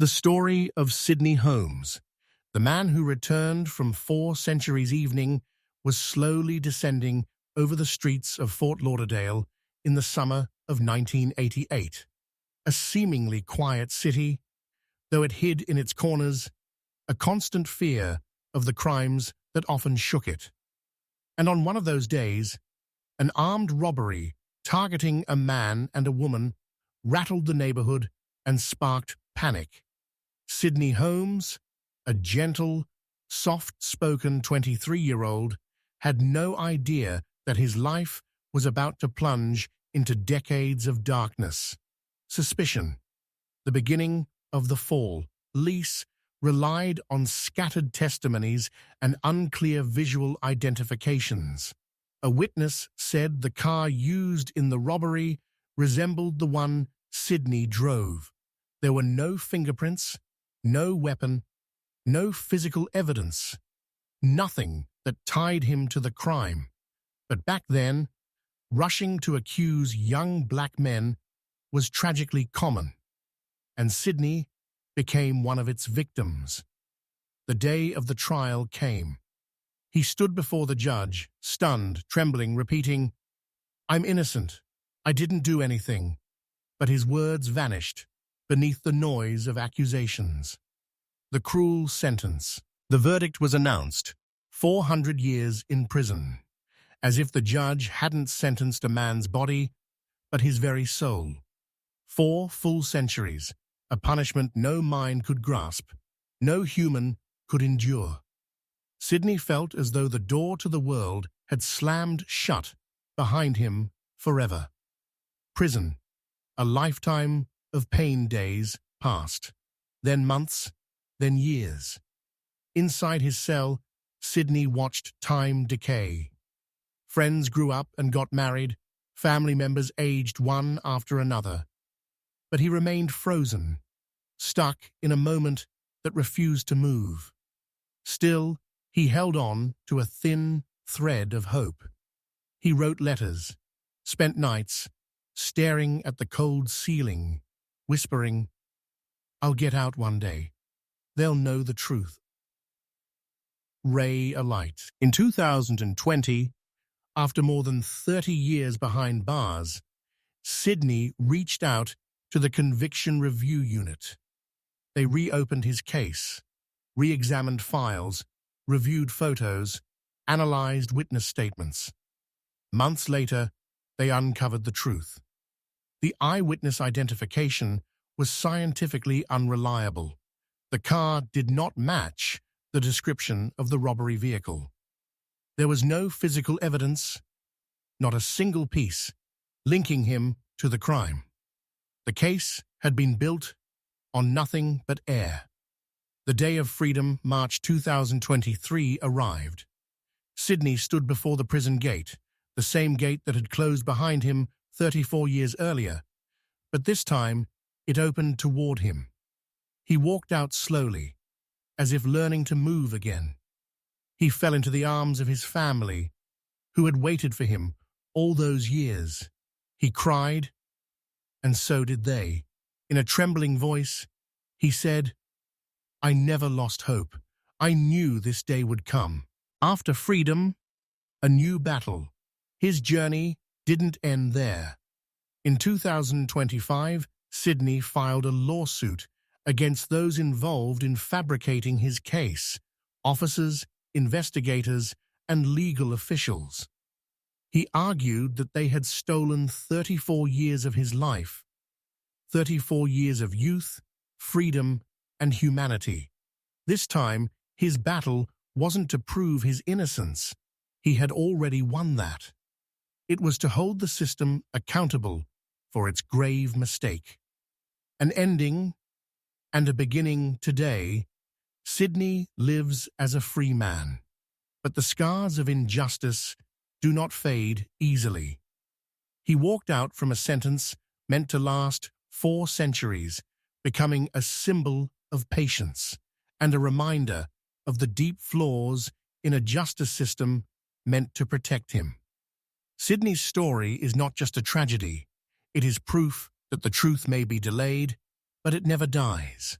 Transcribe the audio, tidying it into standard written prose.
The story of Sidney Holmes, the man who returned from 4 centuries evening, was slowly descending over the streets of Fort Lauderdale in the summer of 1988. A seemingly quiet city, though it hid in its corners a constant fear of the crimes that often shook it. And on one of those days, an armed robbery targeting a man and a woman rattled the neighborhood and sparked panic. Sidney Holmes, a gentle, soft-spoken 23-year-old, had no idea that his life was about to plunge into decades of darkness. Suspicion, the beginning of the fall. Police relied on scattered testimonies and unclear visual identifications. A witness said the car used in the robbery resembled the one Sidney drove. There were no fingerprints, no weapon, no physical evidence, nothing that tied him to the crime. But back then, rushing to accuse young black men was tragically common, and Sidney became one of its victims. The day of the trial came. He stood before the judge, stunned, trembling, repeating, "I'm innocent. I didn't do anything." But his words vanished beneath the noise of accusations. The cruel sentence. The verdict was announced, 400 years in prison, as if the judge hadn't sentenced a man's body, but his very soul. 4 full centuries, a punishment no mind could grasp, no human could endure. Sidney felt as though the door to the world had slammed shut behind him forever. Prison, a lifetime of pain. Days passed, then months, then years. Inside his cell, Sidney watched time decay. Friends grew up and got married, family members aged one after another. But he remained frozen, stuck in a moment that refused to move. Still, he held on to a thin thread of hope. He wrote letters, spent nights staring at the cold ceiling, whispering, "I'll get out one day. They'll know the truth." Ray alight. In 2020, after more than 30 years behind bars, Sidney reached out to the Conviction Review Unit. They reopened his case, re-examined files, reviewed photos, analyzed witness statements. Months later, they uncovered the truth. The eyewitness identification was scientifically unreliable. The car did not match the description of the robbery vehicle. There was no physical evidence, not a single piece, linking him to the crime. The case had been built on nothing but air. The day of freedom, March 2023, arrived. Sidney stood before the prison gate, the same gate that had closed behind him 34 years earlier, but this time it opened toward him. He walked out slowly, as if learning to move again. He fell into the arms of his family, who had waited for him all those years. He cried, and so did they. In a trembling voice, he said, "I never lost hope. I knew this day would come." After freedom, a new battle. His journey didn't end there. In 2025, Sidney filed a lawsuit against those involved in fabricating his case, officers, investigators, and legal officials. He argued that they had stolen 34 years of his life, 34 years of youth, freedom, and humanity. This time, his battle wasn't to prove his innocence. He had already won that. It was to hold the system accountable for its grave mistake. An ending and a beginning today, Sidney lives as a free man. But the scars of injustice do not fade easily. He walked out from a sentence meant to last 4 centuries, becoming a symbol of patience and a reminder of the deep flaws in a justice system meant to protect him. Sidney's story is not just a tragedy. It is proof that the truth may be delayed, but it never dies.